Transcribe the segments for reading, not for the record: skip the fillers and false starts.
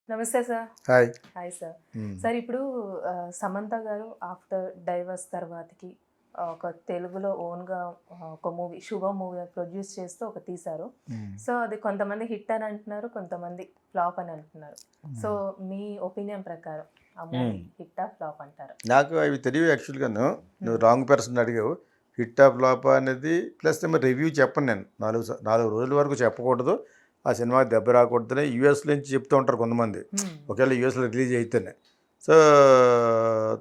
నమస్తే sir. Hi. Hi sir. హ్మ్. Sir ఇప్పుడు సమంత గారు ఆఫ్టర్ డైవర్స్ తర్వాతకి ఒక తెలుగులో ఓన్‌గా ఒక మూవీ 'శుభం' మూవీ ప్రొడ్యూస్ చేస్తూ తీశారు. హ్మ్. సో, అది కొంతమంది హిట్ అని అంటున్నారు. కొంతమంది ఫ్లాప్ అని అంటున్నారు. సో, మీ ఒపీనియన్ ప్రకారం ఆ మూవీ హిట్టా? ఫ్లాప్ అంటారా? నాకు అవి తెలియవు యాక్చువల్‌గాను. నువ్వు రాంగ్ పర్సన్ అడిగావు. హిట్టా ఫ్లాపా అనేది ప్లస్ ఏమో రివ్యూ చెప్పను నేను. 4 రోజుల వరకు చెప్పకూడదు. ఆ సినిమాకి దెబ్బ రాకూడదని యూఎస్ నుంచి చెప్తూ ఉంటారు కొంతమంది. ఒకవేళ యూఎస్లో రిలీజ్ అయితేనే. సో,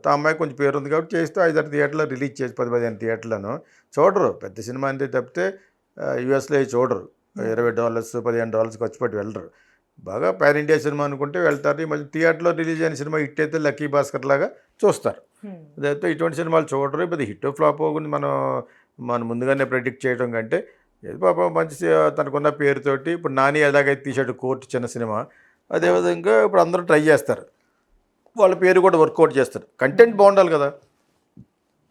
ఆ అమ్మాయి కొంచెం పేరు ఉంది కాబట్టి చేస్తే 5-6 థియేటర్లో రిలీజ్ చేసి 10-15 థియేటర్లను చూడరు. పెద్ద సినిమా అంటే తప్పితే యూఎస్లో చూడరు. $20 $15 ఖర్చు పెట్టి వెళ్ళరు. బాగా పాన్ ఇండియా సినిమా అనుకుంటే వెళ్తారు. ఈ మధ్య థియేటర్లో రిలీజ్ అయిన సినిమా హిట్ అయితే లక్కీ భాస్కర్ లాగా చూస్తారు. అదైతే ఇటువంటి సినిమాలు చూడరు. ఇప్పుడు హిట్ ఫ్లాప్ గురించి మనం ముందుగానే ప్రెడిక్ట్ చేయడం కంటే ఏది పాపం మంచి తనకున్న పేరుతోటి ఇప్పుడు నాని ఎలాగైతే తీసాడు కోర్టు చిన్న సినిమా, అదేవిధంగా ఇప్పుడు అందరూ ట్రై చేస్తారు. వాళ్ళ పేరు కూడా వర్కౌట్ చేస్తారు. కంటెంట్ బాగుండాలి కదా.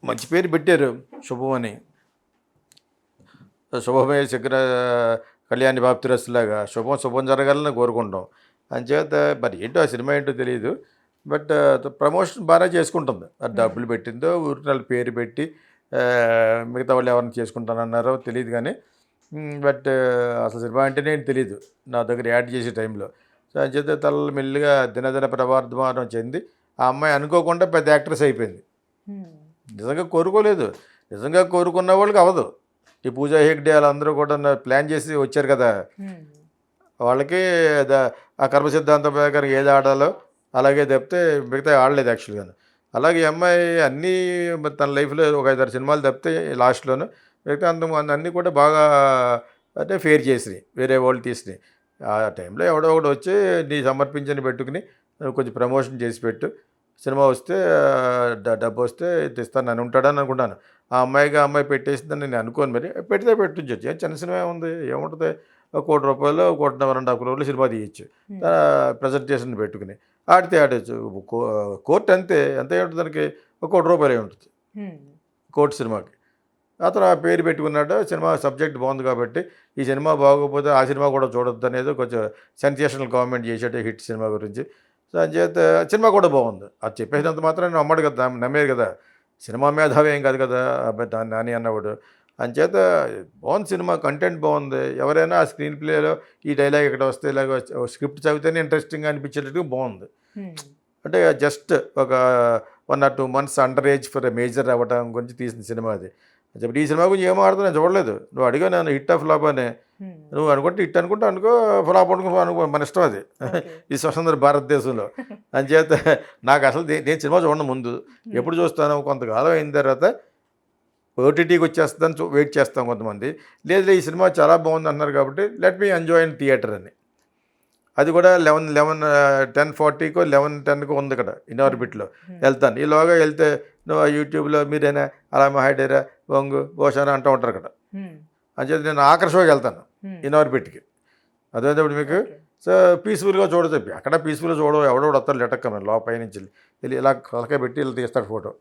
మంచి పేరు పెట్టారు శుభం అని. శుభమే శిఖర కళ్యాణి బాప్తిరస్లాగా శుభం జరగాలని కోరుకుంటాం. అంచేత మరి ఏంటో ఆ సినిమా ఏంటో తెలియదు. బట్ ప్రమోషన్ బాగానే చేసుకుంటుంది. అది డబ్బులు పెట్టిందో ఊరికి వాళ్ళ పేరు పెట్టి మిగతా వాళ్ళు ఎవరిని చేసుకుంటానన్నారో తెలియదు కానీ బట్ అసలు సినిమా అంటేనే తెలియదు నా దగ్గర యాడ్ చేసే టైంలో. సో అంచేత తల మెల్లిగా దినదిన ప్రవర్ధమానం చెంది ఆ అమ్మాయి అనుకోకుండా పెద్ద యాక్ట్రెస్ అయిపోయింది. నిజంగా కోరుకోలేదు. నిజంగా కోరుకున్న వాళ్ళకి అవ్వదు. ఈ పూజా హెగ్డే వాళ్ళందరూ కూడా ప్లాన్ చేసి వచ్చారు కదా, వాళ్ళకి ఆ కర్మ సిద్ధాంతం ప్రకారం ఏది ఆడాలో అలాగే తప్పితే మిగతా ఆడలేదు యాక్చువల్గా. అలాగే ఈ అమ్మాయి అన్నీ తన లైఫ్లో ఒక 5-6 సినిమాలు తప్పితే లాస్ట్లోనూ మిగతా అన్నీ కూడా బాగా అంటే ఫేర్ చేసినాయి, వేరే వాళ్ళు తీసినాయి. ఆ టైంలో ఎవడో ఒకడు వచ్చి నీ సమర్పించని పెట్టుకుని కొంచెం ప్రమోషన్ చేసి పెట్టు, సినిమా వస్తే డబ్బు వస్తే తెస్తాను అని ఉంటాడని అనుకుంటాను. ఆ అమ్మాయి పెట్టేసిందని నేను అనుకోను. మరి పెడితే పెట్టించవచ్చు. ఏం చిన్న సినిమా ఏముంది, ఏముంటుంది. ₹1 కోటి, ₹1.5 కోట్లు సినిమా తీయచ్చు ప్రజెంటేషన్ పెట్టుకుని ఆడితే ఆడచ్చు. కోర్టు అంతే ఎంత ఉంటుంది దానికి, ₹1 కోటి ఉంటుంది కోర్టు సినిమాకి. అతను ఆ పేరు పెట్టుకున్నాడు. సినిమా సబ్జెక్ట్ బాగుంది కాబట్టి ఈ సినిమా బాగోకపోతే ఆ సినిమా కూడా చూడొద్దు అనేది కొంచెం సెన్సేషనల్ కామెంట్ చేసాడు హిట్ సినిమా గురించి. సో అంచేత సినిమా కూడా బాగుంది. అది చెప్పేసినంత మాత్రం నమ్మడు కదా, నమ్మేది కదా. సినిమా మేధావి ఏం కాదు కదా దాన్ని నాని అన్నవాడు. అంచేత బాగుంది సినిమా, కంటెంట్ బాగుంది. ఎవరైనా ఆ స్క్రీన్ ప్లేలో ఈ డైలాగ్ ఇక్కడ వస్తే ఇలాగ స్క్రిప్ట్ చదివితేనే ఇంట్రెస్టింగ్గా అనిపించేటట్టుగా బాగుంది. అంటే జస్ట్ ఒక 1 or 2 months under age for major అవ్వడం గురించి తీసిన సినిమా అది. చెప్పి ఈ సినిమా గురించి ఏమో ఆడుతున్నా నేను చూడలేదు. నువ్వు అడిగా నన్ను హిట్ ఆ ఫ్లాప్ అని. నువ్వు అనుకుంటే హిట్ అనుకుంటే అనుకో, ఫ్లాప్ అనుకో మన ఇష్టం అది ఈ స్వతంత్ర భారతదేశంలో. అంచేత నాకు అసలు నేను సినిమా చూడను ముందు. ఎప్పుడు చూస్తాను, కొంతకాలం అయిన తర్వాత ఓటీటీకి వచ్చేస్తుందని వెయిట్ చేస్తాం కొంతమంది. లేదు ఈ సినిమా చాలా బాగుంది అన్నారు కాబట్టి let me enjoy in theatre అని. అది కూడా 10:40కో 11:10కో ఉంది ఇక్కడ ఇన్ఆర్బిట్లో. వెళ్తాను. ఈలోగా వెళ్తే నువ్వు యూట్యూబ్లో మీరైనా అలా మహాడేరా వంగు భోషాన అంటూ ఉంటారు అక్కడ. అంచేత నేను ఆకర్షణకి వెళ్తాను ఇన్ఆర్బిట్కి. అదేప్పుడు మీకు సో పీస్ఫుల్గా చూడదు. అక్కడ పీస్ఫుల్గా చూడవు, ఎవడో వస్తారు లెటక్కమని లోపల నుంచి వెళ్ళి ఇలా కలకాయ పెట్టి ఇలా తీస్తాడు ఫోటో.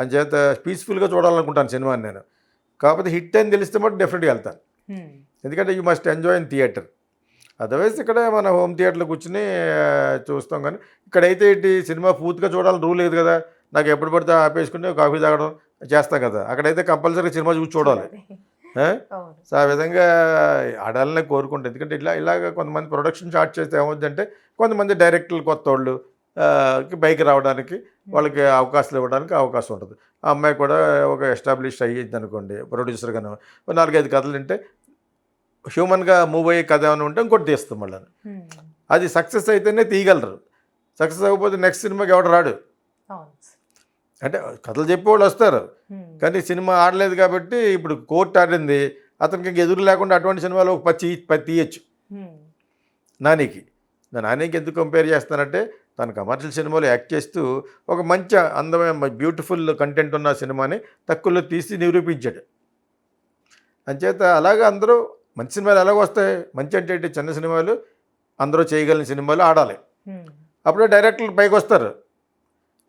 అంచేత పీస్ఫుల్గా చూడాలనుకుంటాను సినిమాని నేను. కాకపోతే హిట్ అని తెలిస్తే మటు డెఫినెట్గా వెళ్తాను. ఎందుకంటే you must enjoy in theatre. Otherwise ఇక్కడ మన హోమ్ థియేటర్లో కూర్చుని చూస్తాం. కానీ ఇక్కడైతే ఏంటి, సినిమా పూర్తిగా చూడాలని రూల్ లేదు కదా. నాకు ఎప్పుడు పడితే ఆపేసుకుని కాఫీ తాగడం చేస్తాం కదా. అక్కడైతే కంపల్సరీగా సినిమా చూసి చూడాలి. సో ఆ విధంగా ఆడాలనే కోరుకుంటాను. ఎందుకంటే ఇలాగ కొంతమంది ప్రొడక్షన్ స్టార్ట్ చేస్తే ఏమవుతుందంటే కొంతమంది డైరెక్టర్లు కొత్త వాళ్ళు బైక్ రావడానికి వాళ్ళకి అవకాశాలు ఇవ్వడానికి అవకాశం ఉంటుంది. ఆ అమ్మాయి కూడా ఒక ఎస్టాబ్లిష్ అయ్యింది అనుకోండి ప్రొడ్యూసర్గాను, 4-5 కథలు ఉంటే హ్యూమన్గా మూవ్ అయ్యే కథ ఏమైనా ఉంటే ఇంకోటి తీస్తాం మళ్ళీ. అది సక్సెస్ అయితేనే తీయగలరు. సక్సెస్ అవ్వకపోతే నెక్స్ట్ సినిమాకి ఎవడు రాడు. అంటే కథలు చెప్పేవాళ్ళు వస్తారు కానీ సినిమా ఆడలేదు కాబట్టి ఇప్పుడు కోర్టు ఆడింది, అతనికి ఇంక ఎదురు లేకుండా అటువంటి సినిమాలో ఒక 10 తీయచ్చు. నానికి ఎందుకు కంపేర్ చేస్తానంటే తను కమర్షియల్ సినిమాలో యాక్ట్ చేస్తూ ఒక మంచి అందమైన బ్యూటిఫుల్ కంటెంట్ ఉన్న సినిమాని తక్కువలో తీసి నిరూపించాడు. అంచేత అలాగే అందరూ మంచి సినిమాలు ఎలాగ వస్తాయి, మంచి అంటే చిన్న సినిమాలు అందరూ చేయగలిగిన సినిమాలు ఆడాలి. అప్పుడే డైరెక్టర్లు పైకి వస్తారు.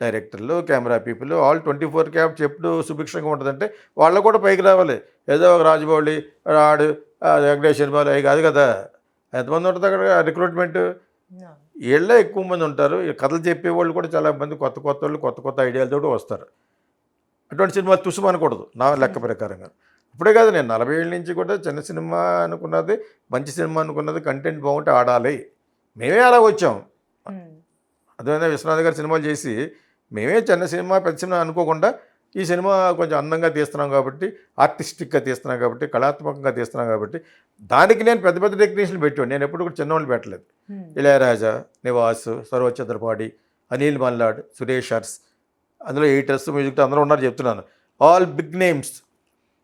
డైరెక్టర్లు, కెమెరా పీపుల్ ఆల్ 24 క్యాప్స్ ఎప్పుడు సుభిక్షంగా ఉంటుందంటే వాళ్ళు కూడా పైకి రావాలి. ఏదో ఒక రాజమౌళి ఆడు వెంకటేష్ సినిమాలు అవి కాదు కదా. ఎంతమంది ఉంటుంది అక్కడ రిక్రూట్మెంట్. వీళ్ళే ఎక్కువ మంది ఉంటారు. ఈ కథలు చెప్పేవాళ్ళు కూడా చాలా మంది కొత్త కొత్త వాళ్ళు కొత్త కొత్త ఐడియాలతో వస్తారు. అటువంటి సినిమాలు తుస్సుమనకూడదు నా లెక్క ప్రకారంగా. ఇప్పుడే కాదు, నేను 40 ఏళ్ళ నుంచి కూడా చిన్న సినిమా అనుకున్నది, మంచి సినిమా అనుకున్నది, కంటెంట్ బాగుంటే ఆడాలి. మేమే అలా వచ్చాం. అదేవిధంగా విశ్వనాథ్ గారు సినిమాలు చేసి మేమే చిన్న సినిమా పెద్ద సినిమా అనుకోకుండా ఈ సినిమా కొంచెం అందంగా తీస్తున్నాం కాబట్టి, ఆర్టిస్టిక్గా తీస్తున్నాం కాబట్టి, కళాత్మకంగా తీస్తున్నాం కాబట్టి దానికి నేను పెద్ద పెద్ద టెక్నీషియన్లు పెట్టాను. నేను ఎప్పుడు కూడా చిన్నవాళ్ళు పెట్టలేదు. ఇళయరాజా, నివాస్, సరోజ్ చంద్రపాడి, అనిల్ మల్లాడ్, సురేష్ హర్స్, అందులో ఎడిటర్స్, మ్యూజిక్ అందరూ ఉన్నారు చెప్తున్నాను. All big names.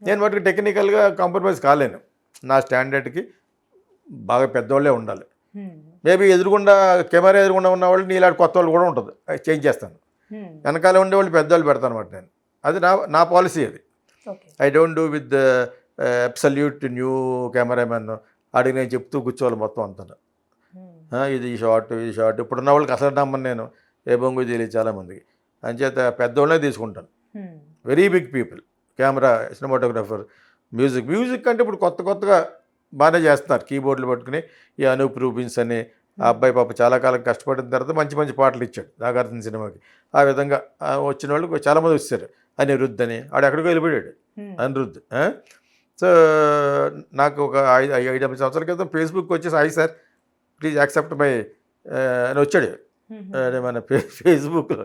నేను వాటికి టెక్నికల్గా కాంప్రమైజ్ కాలేను. నా స్టాండర్డ్కి బాగా పెద్దవాళ్ళే ఉండాలి. మేబీ ఎదురుగుండా కెమెరా ఎదురుగుండా ఉన్న వాళ్ళు నీలాంటి కొత్త వాళ్ళు కూడా ఉంటుంది, చేంజ్ చేస్తాను. వెనకాల ఉండేవాళ్ళు పెద్దవాళ్ళు పెడతాను అన్నమాట నేను. అది నా పాలసీ. అది I don't do with absolute new cameraman. ఆడికి నేను చెప్తూ కూర్చోవాలి మొత్తం అంతా. ఇది షార్ట్ ఇప్పుడున్న వాళ్ళకి అసలు నమ్మను నేను, ఏ బొంగు తెలియదు చాలామందికి. అంచేత పెద్దవాళ్ళనే తీసుకుంటాను. Very big people, camera, cinematographer, music అంటే ఇప్పుడు కొత్తగా బాగానే చేస్తున్నారు. కీబోర్డులు పట్టుకుని ఈ అనూప్ రూబిన్స్ అని ఆ అబ్బాయి పాప చాలా కాలం కష్టపడిన తర్వాత మంచి పాటలు ఇచ్చాడు నాగార్జున సినిమాకి. ఆ విధంగా వచ్చిన వాళ్ళు చాలామంది వచ్చారు. అనిరుద్ధ్ అని, ఆడు ఎక్కడికో వెళ్ళిపోయాడు అనిరుద్ధ్. సో నాకు ఒక 5-8 సంవత్సరాల క్రితం ఫేస్బుక్ వచ్చేసి hi sir please accept my అని వచ్చాడు. మన ఫేస్బుక్లో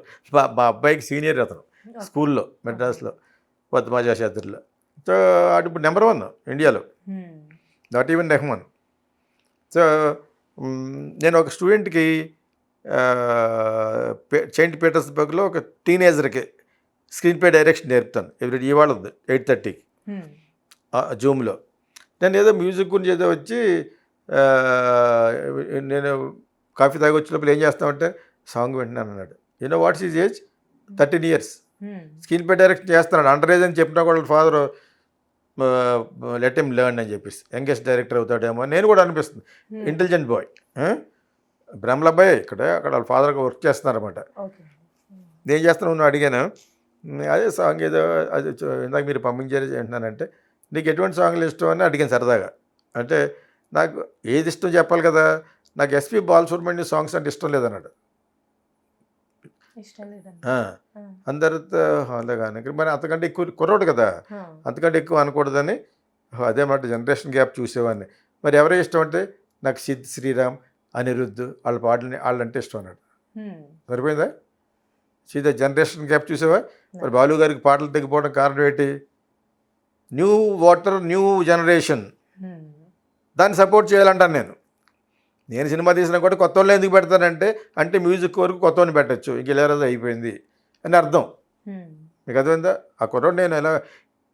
మా అబ్బాయికి సీనియర్ అతను స్కూల్లో మెడ్రాస్లో పద్మాజా శాస్త్రిలో. సో ఆడు ఇప్పుడు నెంబర్ 1 ఇండియాలో, నాట్ ఈవెన్ రెహమాన్. సో నేను ఒక స్టూడెంట్కి సెయింట్ పీటర్స్బర్గ్లో ఒక టీనేజర్కి స్క్రీన్ ప్లే డైరెక్షన్ నేర్పుతాను. ఇవాళ ఉంది 8:30కి జూమ్లో. నేను ఏదో మ్యూజిక్ గురించి ఏదో వచ్చి నేను కాఫీ తాగి వచ్చినప్పుడు ఏం చేస్తామంటే సాంగ్ వింటున్నాను అన్నాడు. You know watts is age? 13 years. Screen play direction చేస్తున్నాడు. అండర్ ఏజ్ అని చెప్పినా కూడా ఫాదర్ లెట్ హిమ్ లెర్న్ అని చెప్పేసి యంగెస్ట్ డైరెక్టర్ అవుతాడేమో నేను కూడా అనిపిస్తుంది. ఇంటెలిజెంట్ బాయ్, బ్రహ్మల అబ్బాయి. అక్కడ వాళ్ళ ఫాదర్గా వర్క్ చేస్తున్నారన్నమాట. నేను చేస్తున్నాను అడిగాను. అదే సాంగ్ ఏదో అది ఇందాక మీరు పంపించారు అంటున్నానంటే నీకు ఎటువంటి సాంగ్లు ఇష్టం అని అడిగాను సరదాగా. అంటే నాకు ఏది ఇష్టం చెప్పాలి కదా. నాకు ఎస్పి బాలసుబ్రహ్మణ్యం సాంగ్స్ అంటే ఇష్టం లేదన్నాడు. అందరితో అలాగానే మరి అంతకంటే ఎక్కువ కుర్రోడు కదా, అంతకంటే ఎక్కువ అనకూడదని అదే మాట జనరేషన్ గ్యాప్ చూసేవాడిని. మరి ఎవరే ఇష్టం అంటే నాకు సిద్ శ్రీరామ్, అనిరుద్ధ్ వాళ్ళంటే ఇష్టం అన్నాడు. సరిపోయిందా? సీదా జనరేషన్ గ్యాప్ చూసావా? మరి బాలు గారికి పాటలు తెగిపోవడం కారణం ఏంటి? న్యూ వాటర్, న్యూ జనరేషన్, దాన్ని సపోర్ట్ చేయాలంటాను నేను సినిమా తీసినా కూడా కొత్త వాళ్ళు ఎందుకు పెడతానంటే అంటే మ్యూజిక్ వరకు కొత్త వాళ్ళని పెట్టచ్చు, ఇంక ఇళయరాజా అయిపోయింది అని అర్థం. మీకు అర్థమైందా? ఆ కుర్రోడు నేను ఎలా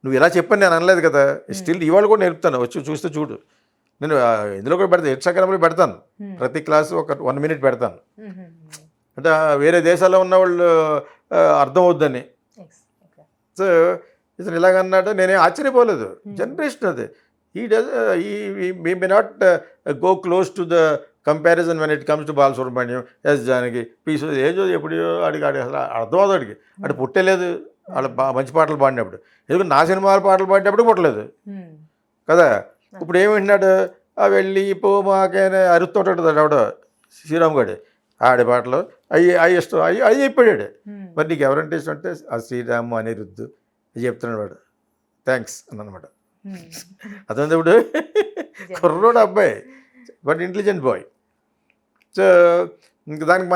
నువ్వు ఇలా చెప్పని నేను అనలేదు కదా. స్టిల్ ఇవాళ కూడా నేర్పుతాను, వచ్చి చూస్తే చూడు. నేను ఇందులో కూడా పెడతాను, ఇన్స్టాగ్రామ్లో పెడతాను. ప్రతి క్లాసు ఒక 1 minute పెడతాను. అంటే వేరే దేశాల్లో ఉన్న వాళ్ళు అర్థం అవుద్దని. సో ఇతను ఇలాగన్నాడు, నేనే ఆశ్చర్యపోలేదు. జనరేషన్ అది. We may not go close to the comparison when it comes to Balasubrahmanyam, S Janaki, పీసు ఏజో ఎప్పుడు అడిగి అసలు అర్థం అవుతుంది అడిగి అటు పుట్టలేదు. వాళ్ళు మంచి పాటలు పాడినప్పుడు, ఎందుకంటే నా సినిమాల పాటలు పాడినప్పుడు పుట్టలేదు కదా. ఇప్పుడు ఏమింటున్నాడు, వెళ్ళి పో మాకైనా అరుతుంటాడు ఆవిడ శ్రీరామ్ గడి ఆడే పాటలు అవి ఇష్టం అవి చెప్పాడు. మరి నీకు ఎవరంటే ఇష్టం అంటే ఆ శ్రీరామ్, అనిరుద్ధ్ చెప్తున్నాడు వాడు. థ్యాంక్స్ అన్నమాట. అతను ఇప్పుడు కుర్రోడు అబ్బాయి, బట్ ఇంటెలిజెంట్ బాయ్. సో ఇంక దానికి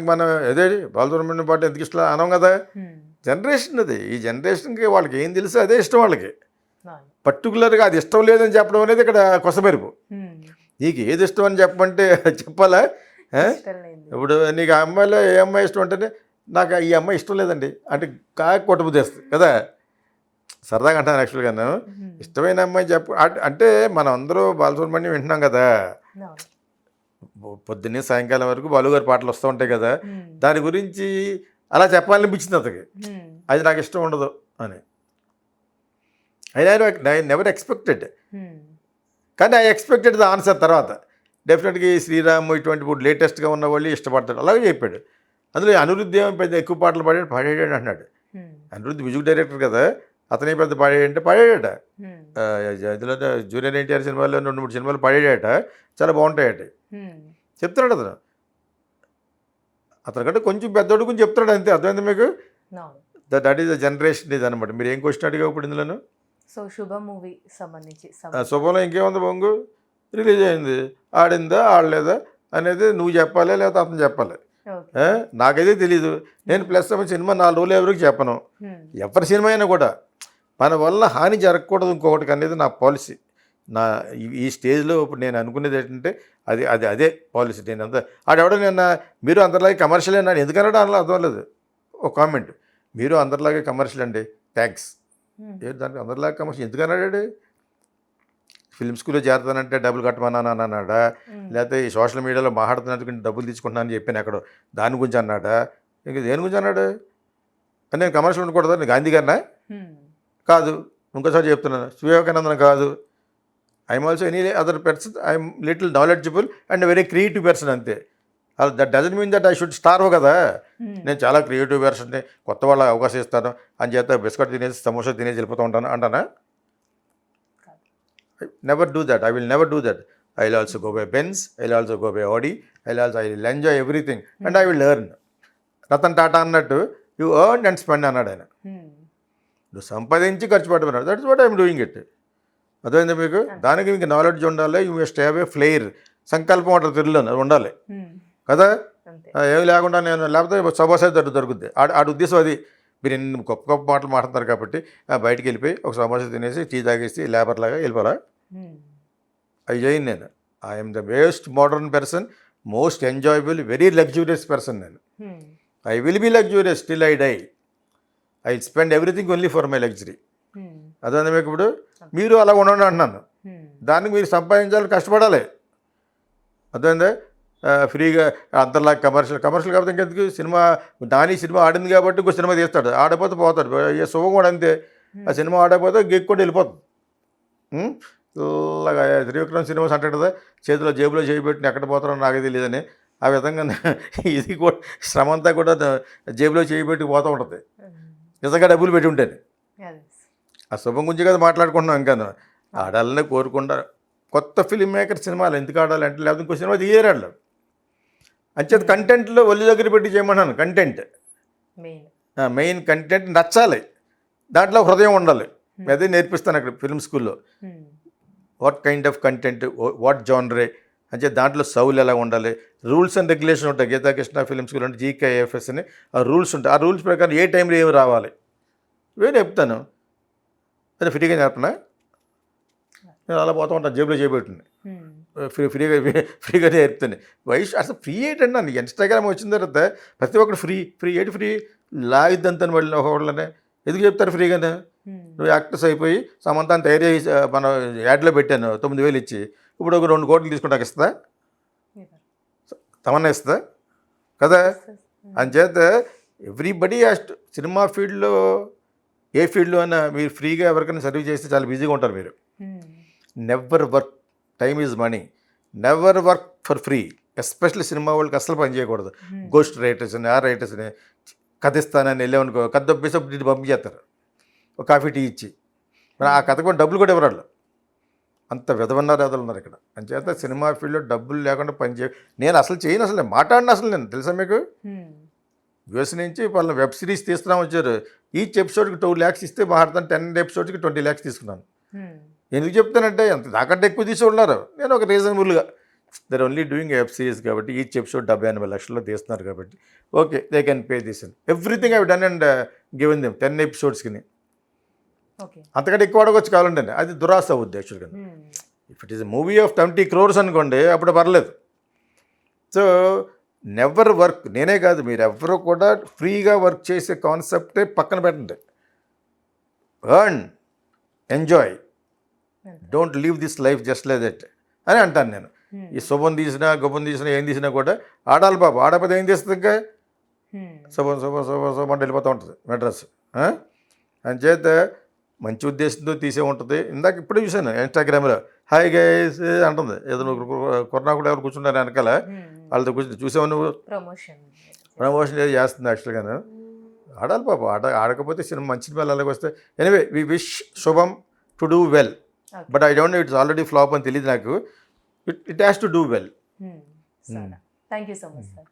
మనం అదే బాలసుబ్రహ్మణ్యం పాట ఎందుకు ఇష్టం అనం కదా. జనరేషన్ అది. ఈ జనరేషన్కి వాళ్ళకి ఏం తెలుసు అదే ఇష్టం. వాళ్ళకి పర్టికులర్గా అది ఇష్టం లేదని చెప్పడం అనేది ఇక్కడ కొసమెరుపు. నీకు ఏది ఇష్టం అని చెప్పమంటే చెప్పాలా? ఇప్పుడు నీకు ఆ అమ్మాయిలో ఏ అమ్మాయి ఇష్టం అంటేనే నాకు ఈ అమ్మాయి ఇష్టం లేదండి అంటే కొట్టబుద్ధి వేస్తుంది కదా. సరదాగా అంటాను యాక్చువల్గా. ఇష్టమైన అమ్మాయి అంటే మనం అందరూ బాలసుబ్రహ్మణ్యం వింటున్నాం కదా. పొద్దున్నే సాయంకాలం వరకు బాలుగారి పాటలు వస్తూ ఉంటాయి కదా. దాని గురించి అలా చెప్పాలనిపించింది అతనికి. అది నాకు ఇష్టం ఉండదు అని. ఐ నెవర్ ఎక్స్పెక్టెడ్, కానీ ఐ ఎక్స్పెక్టెడ్ ద ఆన్సర్. తర్వాత డెఫినెట్గా ఈ శ్రీరామ్ ఇటువంటి ఇప్పుడు లేటెస్ట్గా ఉన్న వాళ్ళు ఇష్టపడతాడు అలాగే చెప్పాడు. అందులో అనిరుద్ధ్ ఏమో పెద్ద ఎక్కువ పాటలు పాడాడు అన్నాడు. అనిరుద్ధ్ మ్యూజిక్ డైరెక్టర్ కదా, అతనే పెద్ద పాడాడంటే పాడాడట. ఇందులో జూనియర్ ఎన్టీఆర్ సినిమాల్లో 2-3 సినిమాలు పాడాడట, చాలా బాగుంటాయట చెప్తున్నాడు అతను. అతనికంటే కొంచెం పెద్దోడు గురించి చెప్తాడు అంతే, అర్థమైంది మీకు? No. That is the generation ఇది అనమాట. మీరు ఏం క్వశ్చన్ అడిగా ఇప్పుడు ఇందులోను? సో శుభ మూవీ సంబంధించి శుభంలో ఇంకేముంది బొంగు? రిలీజ్ అయింది, ఆడిందా ఆడలేదా అనేది నువ్వు చెప్పాలి, లేకపోతే అతను చెప్పాలి. ఓకే. నాకైతే తెలీదు. నేను ప్లస్ సినిమా 4 రోజులు ఎవరికి చెప్పను. ఎవరి సినిమా అయినా కూడా మన వల్ల హాని జరగకూడదు ఇంకొకటికి అనేది నా పాలసీ. నా ఈ స్టేజ్లో ఇప్పుడు నేను అనుకునేది ఏంటంటే అదే పాలసీ. నేను అంతా ఆడెవడో నిన్న మీరు అందరిలాగే కమర్షియల్ అన్నాడు, ఎందుకన్నాడు అలా అర్థం లేదు. ఒక కామెంట్, మీరు అందరిలాగే కమర్షియల్ అండి, థ్యాంక్స్. దానికి అందరిలాగా కమర్షియల్ ఎందుకన్నాడు? ఫిల్మ్ స్కూల్లో చేరుతానంటే డబ్బులు కట్టమన్నాను అన్నాడా, లేకపోతే ఈ సోషల్ మీడియాలో మాట్లాడుతున్నట్టు డబ్బులు తీసుకుంటున్నానని చెప్పాను ఎక్కడో దాని గురించి అన్నాడా, ఇంక దేని గురించి అన్నాడు? నేను కమర్షియల్ ఉండకూడదా? నేను గాంధీ గారినా? కాదు. ఇంకోసారి చెప్తున్నాను, వివేకానందన కాదు. I'm also any other person. I'm little knowledgeable and very creative person అంతే. That doesn't mean that I should starve కదా. నేను చాలా క్రియేటివ్ పర్సన్ని, కొత్త వాళ్ళకి అవకాశం ఇస్తాను అని చేత బిస్కెట్ తినేసి సమోసా తినేసి వెళ్ళిపోతూ ఉంటాను అంటానా? Never do that. I will never do that. I will also go by Benz, I will also go by Audi, I will enjoy everything and I will earn. Ratan Tata అన్నట్టు యూ ఎర్న్ అండ్ స్పెండ్ అన్నాడు ఆయన. నువ్వు సంపాదించి ఖర్చు పెట్టమన్నాడు. That's what I'm doing it. అర్థమైంది మీకు? దానికి మీకు నాలెడ్జ్ ఉండాలి. You must have a flair. సంకల్పం అంటారు తెలుగులో, ఉండాలి కదా. ఏమి లేకుండా నేను లేకపోతే సమోసా దొరుకుద్ది. ఆడి ఉద్దేశం అది. మీరు ఎన్ని గొప్ప గొప్ప మాటలు మాట్లాడతారు కాబట్టి బయటికి వెళ్ళిపోయి ఒక సమోసా తినేసి టీ తాగేసి లేబర్ లాగా వెళ్ళిపోరా? అవి చేయను నేను. I'm the best modern person, most enjoyable, very luxurious person నేను. I will be luxurious till I die. I spend everything only for my luxury. అదే మీకు ఇప్పుడు మీరు అలా ఉండండి అంటున్నాను. దానికి మీరు సంపాదించాలి, కష్టపడాలి. అర్థమైందే? ఫ్రీగా అంతలా కమర్షియల్ కాబట్టి ఇంకెందుకు? సినిమా నాని సినిమా ఆడింది కాబట్టి ఇంకో సినిమా తీస్తాడు, ఆడపోతే పోతాడు. ఏ శుభం కూడా అంతే. ఆ సినిమా ఆడకపోతే గెక్కొని వెళ్ళిపోతుంది. ఇలాగా త్రివిక్రమ్ సినిమాస్ అంటాడు కదా, చేతిలో జేబులో చేయబెట్టిన ఎక్కడ పోతారో నాకు తెలియదని. ఆ విధంగా ఇది కూడా శ్రమ అంతా కూడా జేబులో చేయబెట్టి పోతూ ఉంటుంది, నిజంగా డబ్బులు పెట్టి ఉంటాను. ఆ శుభం గురించి కదా మాట్లాడుకుంటున్నాం. ఇంకా ఆడాలని కోరుకుంటా. కొత్త ఫిల్మ్ మేకర్ సినిమాలు ఎందుకు ఆడాలంటే, లేకపోతే ఇంకో సినిమా తీయరాళ్ళు అంచేత కంటెంట్లో ఒళ్ళు దగ్గర పెట్టి చేయమన్నాను. కంటెంట్ మెయిన్ కంటెంట్ నచ్చాలి, దాంట్లో హృదయం ఉండాలి. అదే నేర్పిస్తాను అక్కడ ఫిల్మ్ స్కూల్లో. What kind of content, what జానరే అంటే దాంట్లో సౌలు ఎలా ఉండాలి, రూల్స్ అండ్ రెగ్యులేషన్ ఉంటాయి. గీతాకృష్ణ ఫిల్మ్ స్కూల్ అంటే జీకేఎఫ్ఎస్ అని ఆ రూల్స్ ఉంటాయి. ఆ రూల్స్ ప్రకారం ఏ టైంలో ఏమి రావాలి ఇవే చెప్తాను. అదే ఫ్రీగా చెప్పనా? నేను అలా పోతూ ఉంటాను, జేబులో చేయబెట్టింది. ఫ్రీగా నేర్పుతాను. వయసు అసలు ఫ్రీ ఏంటండి నన్ను ఇన్స్టాగ్రామ్ వచ్చిన తర్వాత ప్రతి ఒక్కరు ఫ్రీ ఏంటి లాగిద్దంతని వాళ్ళు ఒకళ్ళనే ఎందుకు చెప్తారు ఫ్రీగానే? నువ్వు యాక్టర్స్ అయిపోయి సమంతాన్ని తయారు చేసి మన యాడ్లో పెట్టాను 9,000 ఇచ్చి, ఇప్పుడు ఒక 2 కోట్లు తీసుకుంటాక ఇస్తుందా? తమన్నా ఇస్తుందా కదా? అంచేత ఎవ్రీబడి సినిమా ఫీల్డ్లో ఏ ఫీల్డ్లో అయినా మీరు ఫ్రీగా ఎవరికైనా సర్వీస్ చేస్తే చాలా బిజీగా ఉంటారు మీరు. Never work, time is money. Never work for free. Especially cinema వాళ్ళకి అసలు పని చేయకూడదు. గోస్ట్ రైటర్స్ అని, ఆ రైటర్స్ అని, కథ ఇస్తానని వెళ్ళామనుకో, కథ దొబ్బేసి పంపించేస్తారు ఒక కాఫీ టీ ఇచ్చి. మరి ఆ కథ కూడా డబ్బులు కూడా ఇవ్వరాళ్ళు. అంత విధవన్నారాదులు ఉన్నారు ఇక్కడ. అంచేత సినిమా ఫీల్డ్లో డబ్బులు లేకుండా పని నేను అసలు చేయను, అసలు నేను మాట్లాడిన అసలు నేను తెలుసా మీకు? యూఎస్ నుంచి వాళ్ళని వెబ్ సిరీస్ తీస్తున్నాం వచ్చారు. ఈచ్ ఎపిసోడ్కి 2 lakhs ఇస్తే మాట్లాడతాను, 10 episodsకి 20 lakhs తీసుకున్నాను. ఎందుకు చెప్తానంటే అంత నాకంటే ఎక్కువ తీసుకున్నారు. నేను ఒక రీజనబుల్గా they're only doing web series కాబట్టి ఈచ్ ఎపిసోడ్ 70-80 లక్షల్లో తీస్తున్నారు కాబట్టి okay they can pay this. Everything I done and given them 10 episodsకి. అంతకంటే ఎక్కువ అడగొచ్చు కావాలంటే అది దురాశ అవుద్ది యాక్చువల్గా. If it is movie of 20 crores అనుకోండి అప్పుడు పర్లేదు. So never work. నేనే కాదు మీరు ఎవరు కూడా ఫ్రీగా వర్క్ చేసే కాన్సెప్టే పక్కన పెట్టండి. Earn, enjoy, don't leave this life just like that అని అంటాను నేను. ఈ శుభం తీసినా గొప్పం తీసినా ఏం తీసినా కూడా ఆడాలి బాబు. ఆడకపోతే ఏం తీస్తుంది? ఇంకా శుభం అంటే వెళ్ళిపోతూ ఉంటుంది మెడ్రస్. అంచేత మంచి ఉద్దేశంతో తీసే ఉంటుంది. ఇందాక ఇప్పుడే చూశాను ఇన్స్టాగ్రామ్లో హాయ్ గైస్ అంటుంది. ఏదో కొరోనా కూడా ఎవరు కూర్చున్నారు వెనకాల, వాళ్ళతో కూర్చుని చూసావు నువ్వు? ప్రమోషన్ ఏదో చేస్తుంది యాక్చువల్గా. ఆడాలి పాప. ఆడకపోతే సినిమా మంచి సినిమాలు అలాగే వస్తాయి. ఎనీవే వి విష్ శుభం to do well, but I don't know it's already flop అని తెలియదు నాకు. It has to do well. Thank you so much sir.